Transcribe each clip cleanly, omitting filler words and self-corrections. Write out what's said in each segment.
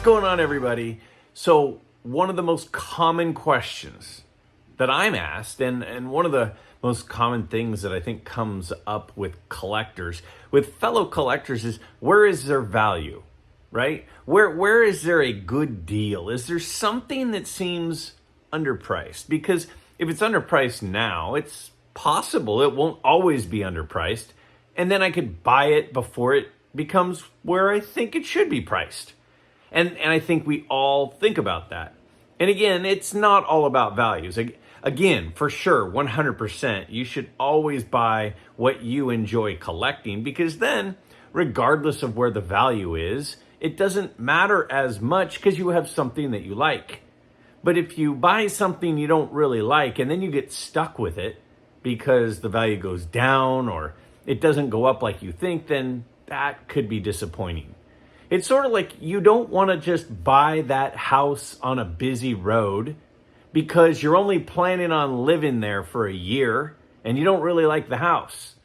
going on, everybody? So one of the most common questions that I'm asked, and one of the most common things that I think comes up with collectors, with fellow collectors, is where is their value, right? Where is there a good deal? Is there something that seems underpriced? Because if it's underpriced now, it's possible it won't always be underpriced, and then I could buy it before it becomes where I think it should be priced. And I think we all think about that. And again, it's not all about values. Again, for sure, 100%, you should always buy what you enjoy collecting, because then, regardless of where the value is, it doesn't matter as much because you have something that you like. But if you buy something you don't really like and then you get stuck with it because the value goes down or it doesn't go up like you think, then that could be disappointing. It's sort of like you don't want to just buy that house on a busy road because you're only planning on living there for a year and you don't really like the house.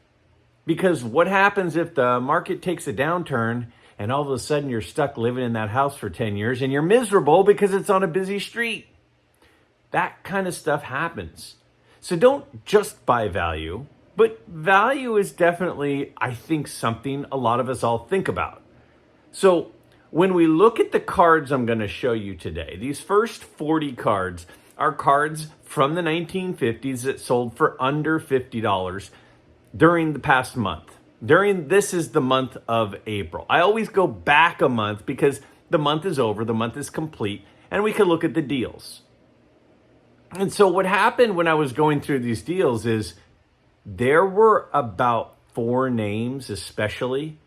Because what happens if the market takes a downturn and all of a sudden you're stuck living in that house for 10 years and you're miserable because it's on a busy street? That kind of stuff happens. So don't just buy value, but value is definitely, I think, something a lot of us all think about. So when we look at the cards I'm going to show you today, these first 40 cards are cards from the 1950s that sold for under $50 during the past month. This is the month of April. I always go back a month because the month is over, the month is complete, and we can look at the deals. And so what happened when I was going through these deals is there were about 4 names especially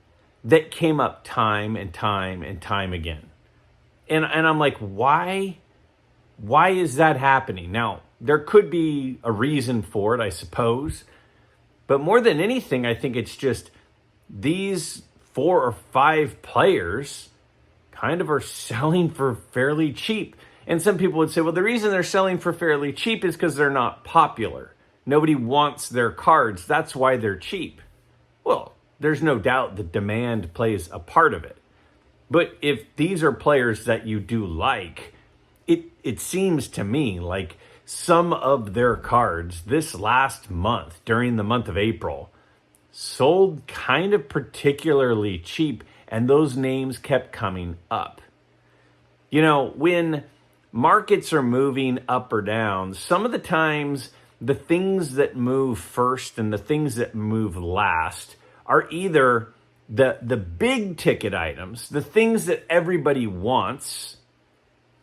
that came up time and time and time again. And I'm like, why is that happening? Now, there could be a reason for it, I suppose. But more than anything, I think it's just these 4 or 5 players kind of are selling for fairly cheap. And some people would say, well, the reason they're selling for fairly cheap is because they're not popular. Nobody wants their cards. That's why they're cheap. Well, there's no doubt the demand plays a part of it. But if these are players that you do like, it seems to me like some of their cards this last month, during the month of April, sold kind of particularly cheap, and those names kept coming up. You know, when markets are moving up or down, some of the times the things that move first and the things that move last are either the big ticket items, the things that everybody wants,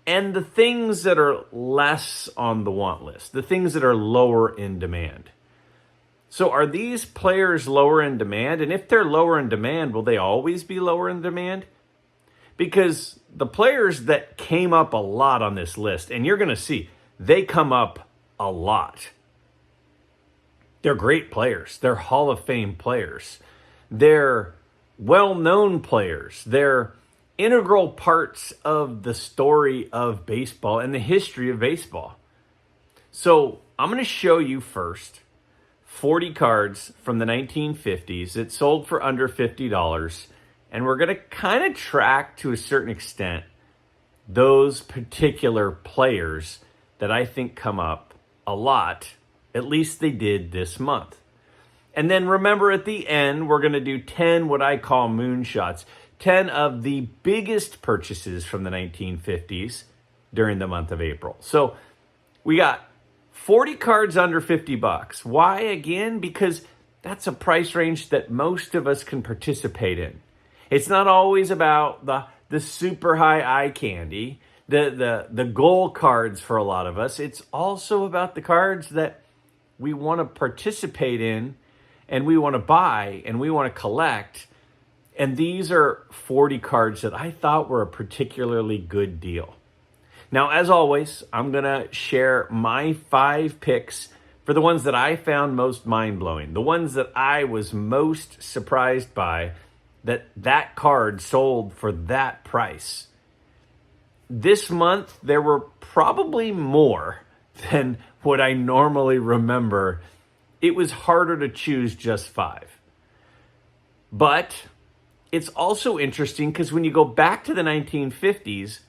and the things that are less on the want list, the things that are lower in demand. So are these players lower in demand? And if they're lower in demand, will they always be lower in demand? Because the players that came up a lot on this list, and you're going to see, they come up a lot. They're great players. They're Hall of Fame players. They're well-known players. They're integral parts of the story of baseball and the history of baseball. So I'm going to show you first 40 cards from the 1950s that sold for under $50. And we're going to kind of track, to a certain extent, those particular players that I think come up a lot. At least they did this month. And then remember, at the end, we're going to do 10 what I call moonshots, 10 of the biggest purchases from the 1950s during the month of April. So we got 40 cards under $50. Why again? Because that's a price range that most of us can participate in. It's not always about the super high eye candy, the goal cards for a lot of us. It's also about the cards that we want to participate in, and we want to buy, and we want to collect. And these are 40 cards that I thought were a particularly good deal. Now, as always, I'm going to share my 5 picks for the ones that I found most mind-blowing, the ones that I was most surprised by, that card sold for that price. This month, there were probably more than what I normally remember. It was harder to choose just 5. But it's also interesting because when you go back to the 1950s,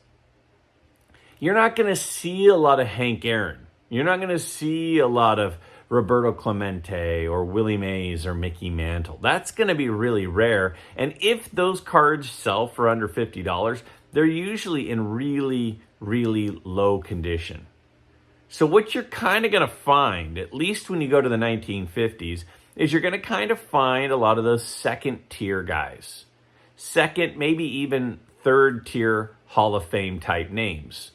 you're not going to see a lot of Hank Aaron. You're not going to see a lot of Roberto Clemente or Willie Mays or Mickey Mantle. That's going to be really rare. And if those cards sell for under $50, they're usually in really, really low condition. So what you're kind of going to find, at least when you go to the 1950s, is you're going to kind of find a lot of those second tier guys. Second, maybe even third tier Hall of Fame type names.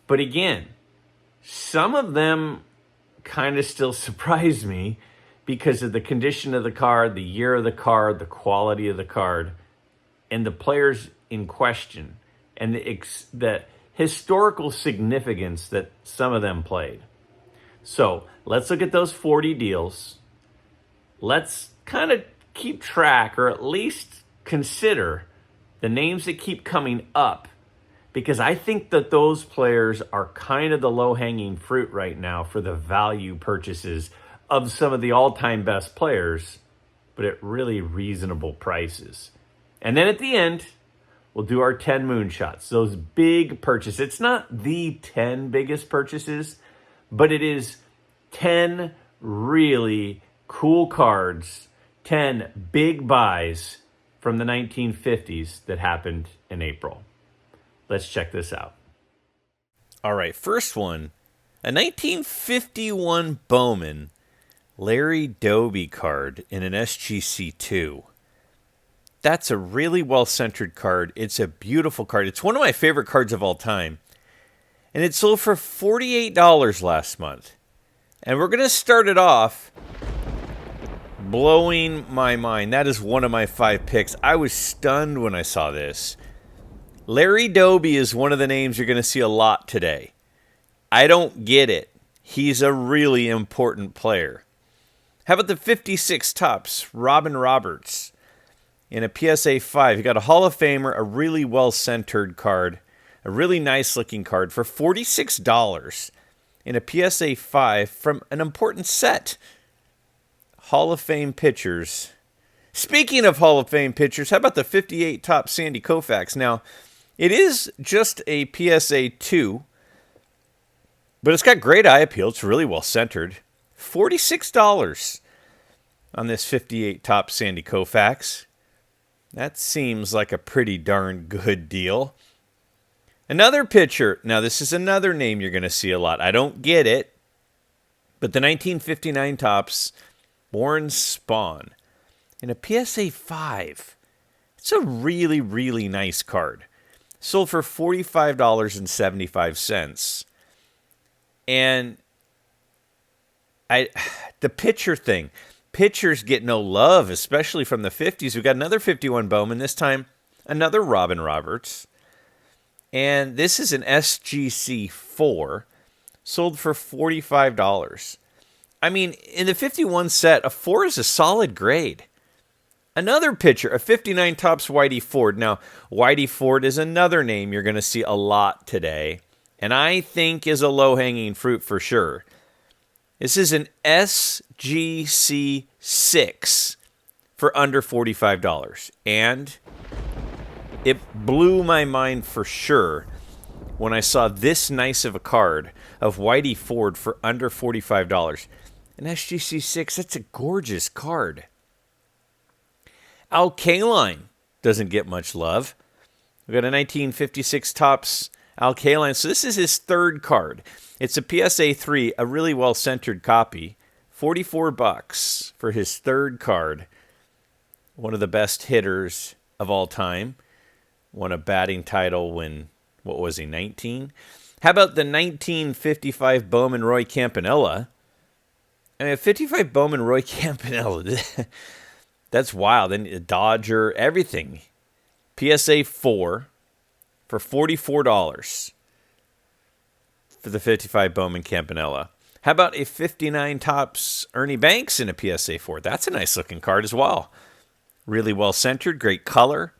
But again, some of them kind of still surprise me because of the condition of the card, the year of the card, the quality of the card, and the players in question, and the historical significance that some of them played. So let's look at those 40 deals. Let's kind of keep track, or at least consider, the names that keep coming up, because I think that those players are kind of the low-hanging fruit right now for the value purchases of some of the all-time best players, but at really reasonable prices. And then at the end, we'll do our 10 moonshots, those big purchases. It's not the 10 biggest purchases, but it is 10 really cool cards, 10 big buys from the 1950s that happened in April. Let's check this out. All right, first one, a 1951 Bowman Larry Doby card in an SGC2. That's a really well-centered card. It's a beautiful card. It's one of my favorite cards of all time. And it sold for $48 last month. And we're going to start it off blowing my mind. That is one of my 5 picks. I was stunned when I saw this. Larry Doby is one of the names you're going to see a lot today. I don't get it. He's a really important player. How about the 56 Topps, Robin Roberts, in a PSA 5? You got a Hall of Famer, a really well-centered card, a really nice-looking card for $46 in a PSA 5 from an important set. Hall of Fame pitchers. Speaking of Hall of Fame pitchers, how about the 58 Topps Sandy Koufax? Now, it is just a PSA 2, but it's got great eye appeal. It's really well-centered. $46 on this 58 Topps Sandy Koufax. That seems like a pretty darn good deal. Another pitcher. Now, this is another name you're going to see a lot. I don't get it, but the 1959 Topps Warren Spahn in a PSA 5. It's a really, really nice card. Sold for $45.75. And the pitcher thing. Pitchers get no love, especially from the 50s. We've got another 51 Bowman, this time another Robin Roberts. And this is an SGC 4, sold for $45. I mean, in the 51 set, a 4 is a solid grade. Another pitcher, a 59 Topps Whitey Ford. Now, Whitey Ford is another name you're going to see a lot today, and I think is a low-hanging fruit for sure. This is an SGC 6 for under $45. And it blew my mind for sure when I saw this nice of a card of Whitey Ford for under $45. An SGC 6, that's a gorgeous card. Al Kaline doesn't get much love. We've got a 1956 Topps Al Kaline. So this is his third card. It's a PSA 3, a really well-centered copy. $44 for his third card. One of the best hitters of all time. Won a batting title when, what was he, 19? How about the 1955 Bowman Roy Campanella? I mean, 55 Bowman Roy Campanella. That's wild. And a Dodger, everything. PSA 4 for $44 for the 55 Bowman Campanella. How about a 59 Topps Ernie Banks in a PSA 4? That's a nice looking card as well. Really well centered, great color.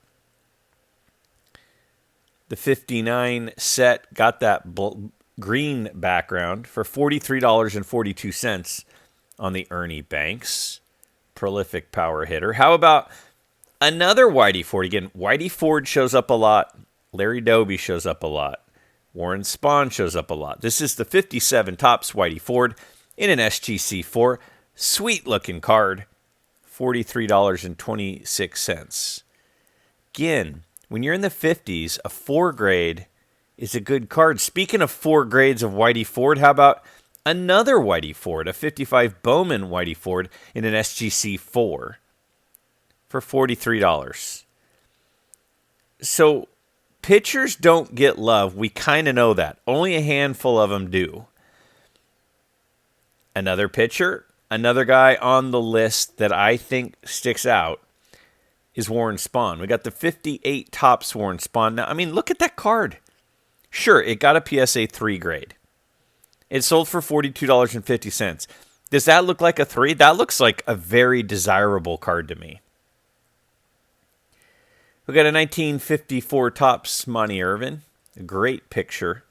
The 59 set got that green background for $43.42 on the Ernie Banks. Prolific power hitter. How about Another Whitey Ford. Again, Whitey Ford shows up a lot. Larry Doby shows up a lot. Warren Spahn shows up a lot. This is the 57 Topps Whitey Ford in an SGC4. Sweet looking card. $43.26. Again, when you're in the 50s, a 4 grade is a good card. Speaking of 4 grades of Whitey Ford, how about another Whitey Ford, a 55 Bowman Whitey Ford in an SGC4 for $43. So pitchers don't get love. We kind of know that. Only a handful of them do. Another pitcher, another guy on the list that I think sticks out is Warren Spahn. We got the 58 Topps Warren Spahn. Now, I mean, look at that card. Sure, it got a PSA 3 grade. It sold for $42.50. Does that look like a 3? That looks like a very desirable card to me. We got a 1954 Topps Monty Irvin. A great picture.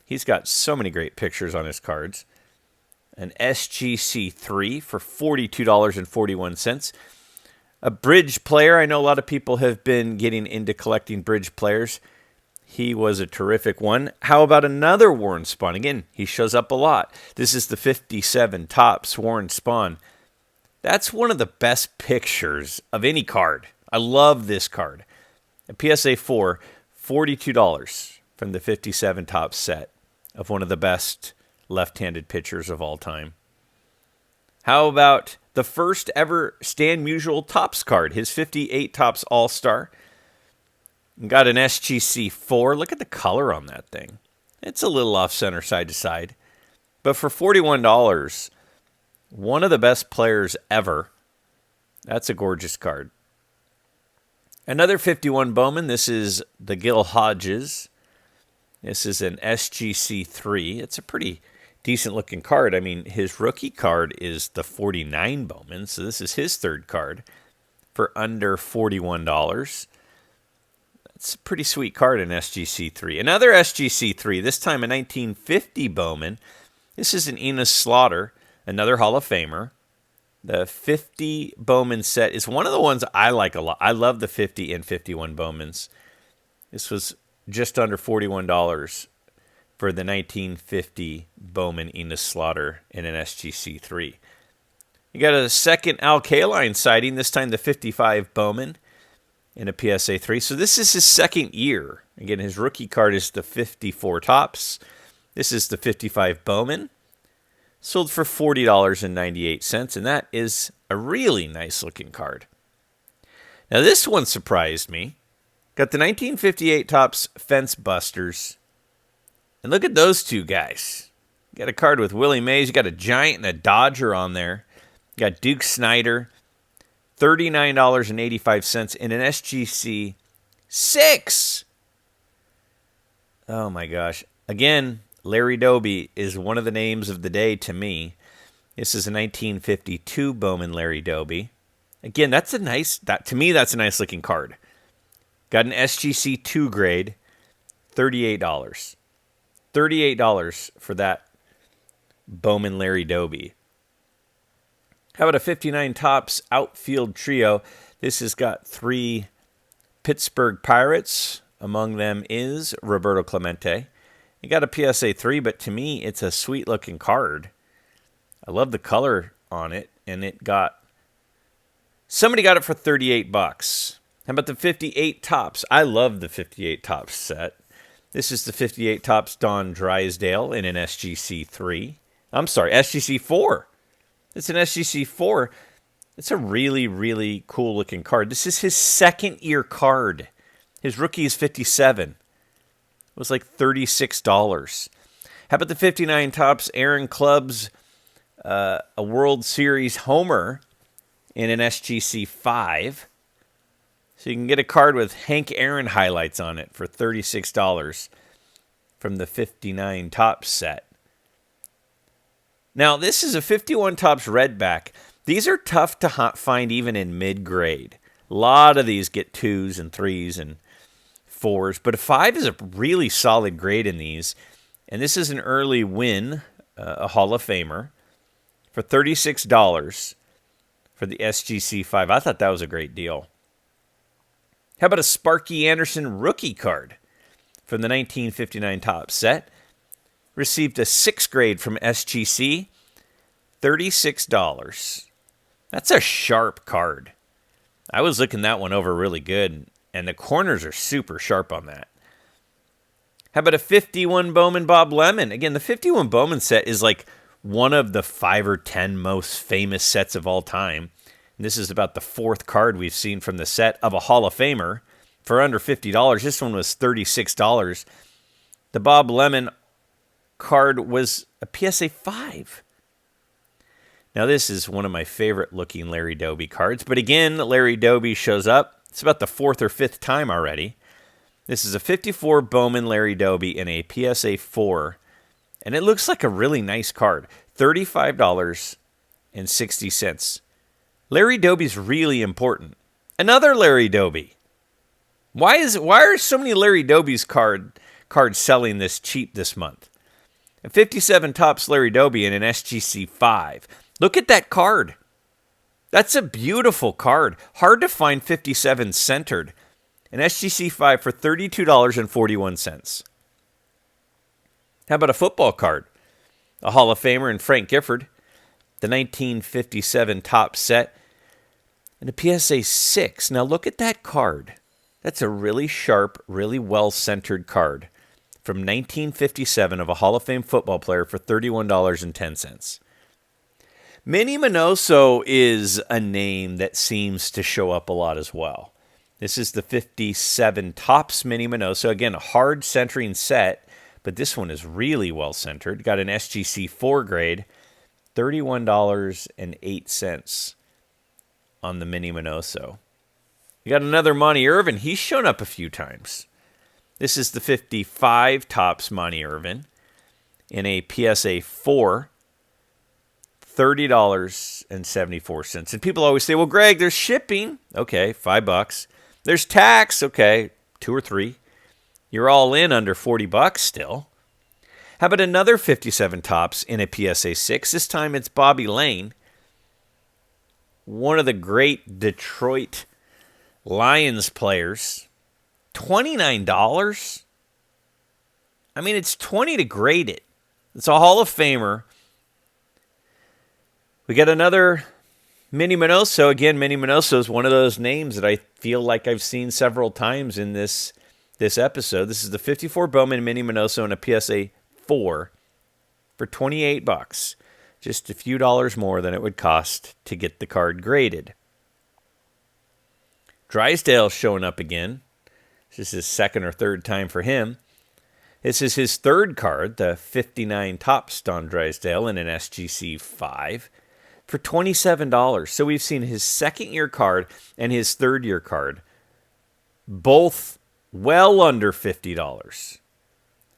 He's got so many great pictures on his cards. An SGC3 for $42.41. A bridge player. I know a lot of people have been getting into collecting bridge players. He was a terrific one. How about another Warren Spahn? Again, he shows up a lot. This is the 57 Topps Warren Spahn. That's one of the best pictures of any card. I love this card. A PSA 4, $42 from the 57 Topps set of one of the best left-handed pitchers of all time. How about the first ever Stan Musial Topps card, his 58 Topps All-Star? Got an SGC4. Look at the color on that thing. It's a little off-center side to side. But for $41, one of the best players ever. That's a gorgeous card. Another 51 Bowman. This is the Gil Hodges. This is an SGC3. It's a pretty decent-looking card. I mean, his rookie card is the 49 Bowman, so this is his third card for under $41. It's a pretty sweet card in SGC3. Another SGC3, this time a 1950 Bowman. This is an Enos Slaughter, another Hall of Famer. The 50 Bowman set is one of the ones I like a lot. I love the 50 and 51 Bowmans. This was just under $41 for the 1950 Bowman Enos Slaughter in an SGC3. You got a second Al Kaline sighting, this time the 55 Bowman in a PSA 3. So this is his second year. Again, his rookie card is the 54 Topps. This is the 55 Bowman. Sold for $40.98, and that is a really nice looking card. Now this one surprised me. Got the 1958 Topps Fence Busters. And look at those two guys. You got a card with Willie Mays. You got a Giant and a Dodger on there. You got Duke Snider. $39.85 in an SGC 6. Oh my gosh. Again, Larry Doby is one of the names of the day to me. This is a 1952 Bowman Larry Doby. Again, to me, that's a nice looking card. Got an SGC 2 grade, $38. $38 for that Bowman Larry Doby. How about a 59 Topps Outfield Trio? This has got 3 Pittsburgh Pirates. Among them is Roberto Clemente. You got a PSA 3, but to me, it's a sweet-looking card. I love the color on it, and somebody got it for $38. How about the 58 Topps? I love the 58 Topps set. This is the 58 Topps Don Drysdale in an SGC3. I'm sorry, SGC4. It's an SGC4. It's a really, really cool-looking card. This is his second-year card. His rookie is 57. It was like $36. How about the 59 Topps Aaron Clubs, a World Series homer in an SGC5? So you can get a card with Hank Aaron highlights on it for $36 from the 59 Topps set. Now, this is a 51 Topps Redback. These are tough to find even in mid-grade. A lot of these get 2s and 3s and 4s, but a 5 is a really solid grade in these. And this is an early win, a Hall of Famer, for $36 for the SGC5. I thought that was a great deal. How about a Sparky Anderson rookie card from the 1959 Topps set? Received a 6th grade from SGC, $36. That's a sharp card. I was looking that one over really good, and the corners are super sharp on that. How about a 51 Bowman Bob Lemon? Again, the 51 Bowman set is like one of the 5 or 10 most famous sets of all time. And this is about the 4th card we've seen from the set of a Hall of Famer for under $50. This one was $36. The Bob Lemon card was a PSA 5. Now, this is one of my favorite looking Larry Doby cards. But again, Larry Doby shows up. It's about the 4th or 5th time already. This is a 54 Bowman Larry Doby in a PSA 4. And it looks like a really nice card. $35.60. Larry Doby's really important. Another Larry Doby. Why are so many Larry Doby's cards selling this cheap this month? A 57 Topps Larry Doby in an SGC 5. Look at that card. That's a beautiful card. Hard to find 57 centered. An SGC 5 for $32.41. How about a football card? A Hall of Famer in Frank Gifford. The 1957 Topps set. And a PSA 6. Now look at that card. That's a really sharp, really well-centered card from 1957 of a Hall of Fame football player for $31.10. Minnie Minoso is a name that seems to show up a lot as well. This is the 57 Topps Minnie Minoso. Again, a hard centering set, but this one is really well centered. Got an SGC 4 grade, $31.08 on the Minnie Minoso. You got another Monty Irvin. He's shown up a few times. This is the 55 Topps Monty Irvin in a PSA 4, $30.74. And people always say, well, Greg, there's shipping. Okay, $5. There's tax. Okay, $2 or $3. You're all in under $40 still. How about another 57 Topps in a PSA 6? This time it's Bobby Lane, one of the great Detroit Lions players. $29? I mean, it's $20 to grade it. It's a Hall of Famer. We got another Minnie Minoso. Again, Minnie Minoso is one of those names that I feel like I've seen several times in this episode. This is the 54 Bowman Minnie Minoso in a PSA 4 for $28. Just a few dollars more than it would cost to get the card graded. Drysdale showing up again. This is his 2nd or 3rd time for him. This is his 3rd card, the 59 Topps Don Drysdale in an SGC 5 for $27. So we've seen his 2nd-year card and his 3rd-year card, both well under $50.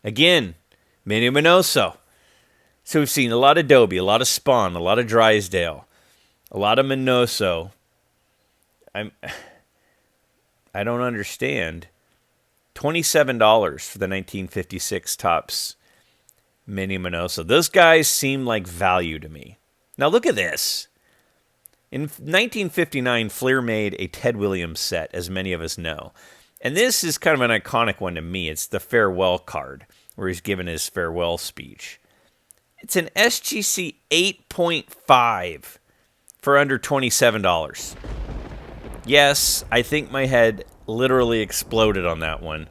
Again, Minnie Minoso. So we've seen a lot of Doby, a lot of Spawn, a lot of Drysdale, a lot of Minoso. I don't understand. $27 for the 1956 Topps Minnie Minoso. Those guys seem like value to me. Now look at this. In 1959, Fleer made a Ted Williams set, as many of us know. And this is kind of an iconic one to me. It's the farewell card, where he's given his farewell speech. It's an SGC 8.5 for under $27. Yes, I think my head literally exploded on that one.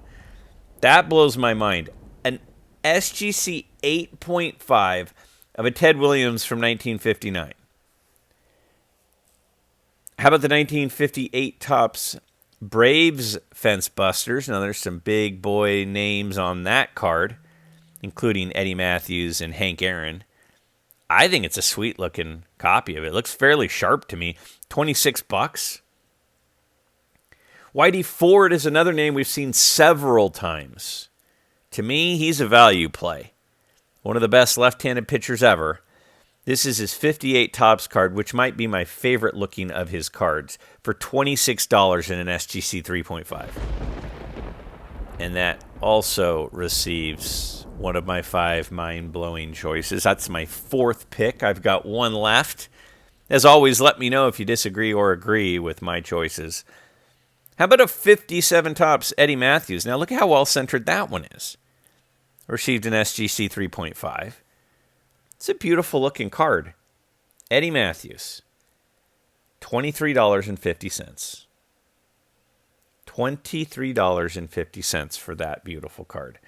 That blows my mind. An SGC 8.5 of a Ted Williams from 1959. How about the 1958 Topps Braves Fence Busters? Now, there's some big boy names on that card, including Eddie Matthews and Hank Aaron. I think it's a sweet-looking copy of it. It looks fairly sharp to me. $26. Whitey Ford is another name we've seen several times. To me, he's a value play. One of the best left-handed pitchers ever. This is his 58 Topps card, which might be my favorite looking of his cards, for $26 in an SGC 3.5. And that also receives one of my 5 mind-blowing choices. That's my 4th pick. I've got one left. As always, let me know if you disagree or agree with my choices. How about a 57 Topps Eddie Matthews? Now look at how well centered that one is. Received an SGC 3.5. It's a beautiful looking card. Eddie Matthews. $23.50. $23.50 for that beautiful card.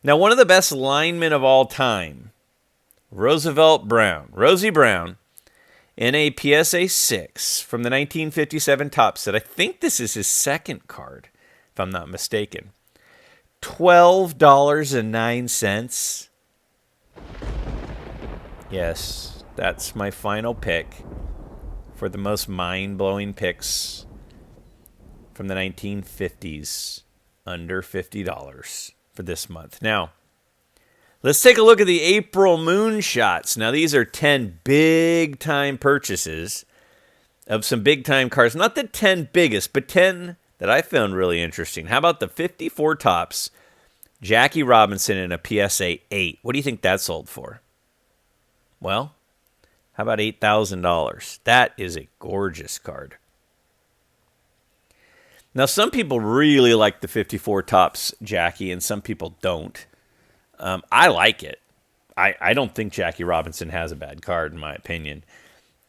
Now, one of the best linemen of all time, Roosevelt Brown, Rosie Brown, in a PSA 6 from the 1957 Topps set. I think this is his second card, if I'm not mistaken. $12.09. Yes, that's my final pick for the most mind-blowing picks from the 1950s, under $50 for this month. Now, let's take a look at the April moonshots. Now, these are 10 big-time purchases of some big-time cards. Not the 10 biggest, but 10 that I found really interesting. How about the 54 Topps Jackie Robinson in a PSA 8? What do you think that sold for? Well, how about $8,000? That is a gorgeous card. Now, some people really like the 54 Topps Jackie, and some people don't. I like it. I don't think Jackie Robinson has a bad card, in my opinion.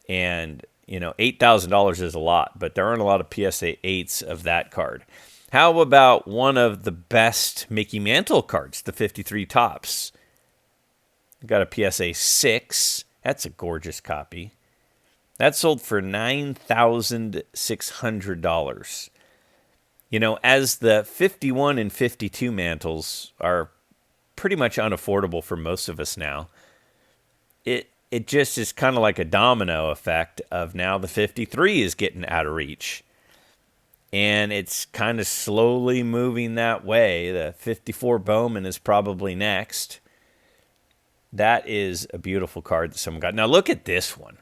And, $8,000 is a lot, but there aren't a lot of PSA 8s of that card. How about one of the best Mickey Mantle cards, the 53 Topps? Got a PSA 6. That's a gorgeous copy. That sold for $9,600. As the 51 and 52 mantles are pretty much unaffordable for most of us now, it just is kind of like a domino effect of now the 53 is getting out of reach. And it's kind of slowly moving that way. The 54 Bowman is probably next. That is a beautiful card that someone got. Now look at this one.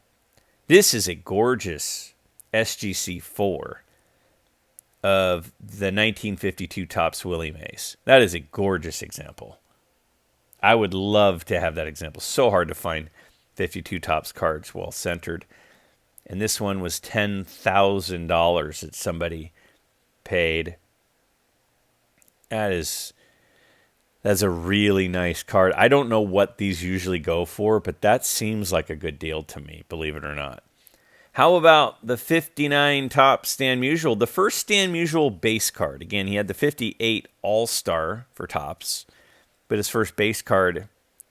This is a gorgeous SGC 4 of the 1952 Topps Willie Mays. That is a gorgeous example. I would love to have that example. So hard to find 52 Topps cards well centered. And this one was $10,000 that somebody paid. That's a really nice card. I don't know what these usually go for, but that seems like a good deal to me, believe it or not. How about the 59 Topps Stan Musial? The first Stan Musial base card. Again, he had the 58 All-Star for Topps, but his first base card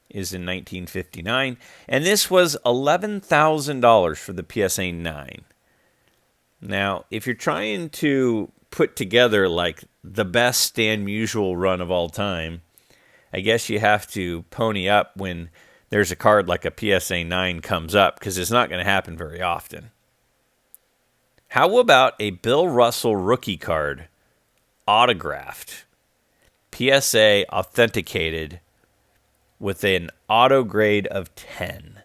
is in 1959. And this was $11,000 for the PSA 9. Now, if you're trying to put together like the best Stan Musial run of all time, I guess you have to pony up when there's a card like a PSA 9 comes up, because it's not going to happen very often. How about a Bill Russell rookie card, autographed, PSA authenticated, with an auto grade of 10?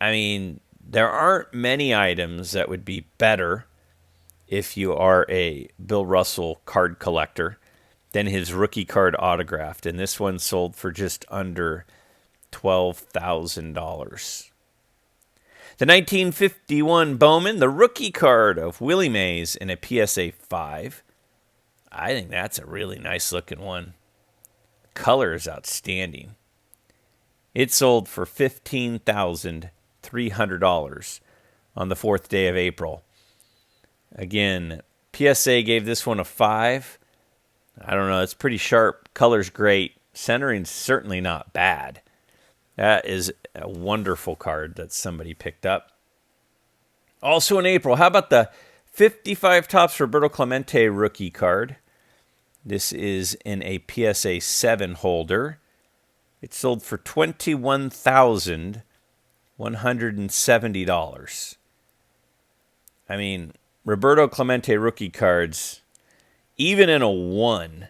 I mean, there aren't many items that would be better if you are a Bill Russell card collector than his rookie card autographed. And this one sold for just under $12,000. The 1951 Bowman, the rookie card of Willie Mays in a PSA 5. I think that's a really nice looking one. Color is outstanding. It sold for $15,300 on the 4th day of April. Again, PSA gave this one a 5. I don't know, it's pretty sharp. Color's great. Centering's certainly not bad. That is a wonderful card that somebody picked up. Also in April, how about the 55 Topps Roberto Clemente rookie card? This is in a PSA 7 holder. It sold for $21,170. I mean, Roberto Clemente rookie cards, even in a 1,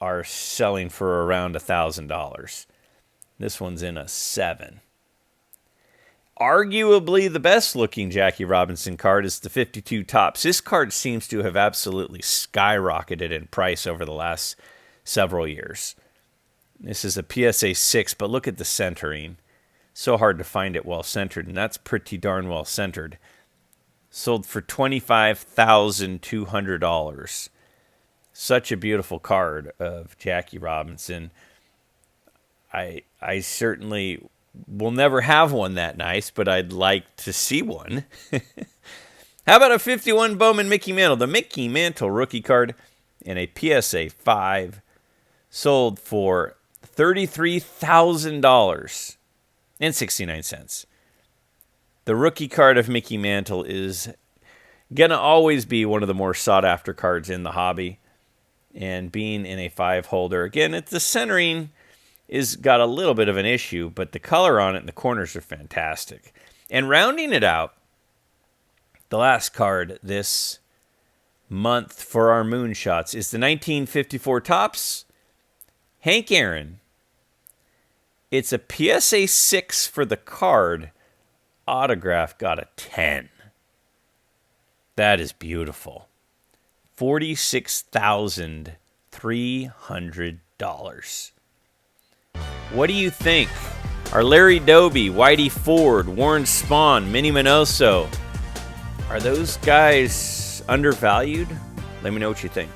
are selling for around $1,000. This one's in a 7. Arguably the best looking Jackie Robinson card is the 52 Topps. This card seems to have absolutely skyrocketed in price over the last several years. This is a PSA 6, but look at the centering. So hard to find it well centered, and that's pretty darn well centered. sold for $25,200. Such a beautiful card of Jackie Robinson. I certainly will never have one that nice, but I'd like to see one. How about a 51 Bowman Mickey Mantle? The Mickey Mantle rookie card and a PSA 5 sold for $33,000.69. The rookie card of Mickey Mantle is going to always be one of the more sought-after cards in the hobby. And being in a 5 holder, again, the centering is got a little bit of an issue, but the color on it and the corners are fantastic. And rounding it out, the last card this month for our moonshots is the 1954 Topps Hank Aaron. It's a PSA 6 for the card. Autograph got a 10. That is beautiful. $46,300. What do you think? Are Larry Doby, Whitey Ford, Warren Spahn, Minnie Minoso, are those guys undervalued? Let me know what you think.